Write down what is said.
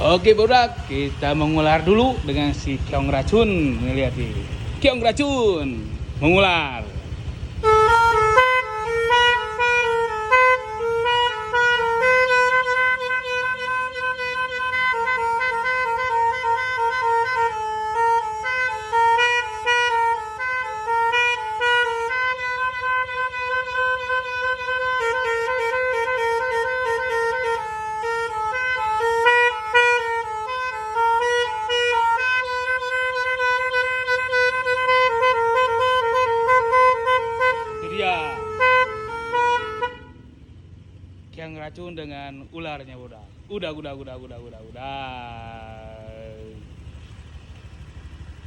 Oke Bodak, kita mengular dulu dengan si keong racun. Nih lihat nih, keong racun mengular. Itu dia, keong racun dengan ularnya Bodak. Udah.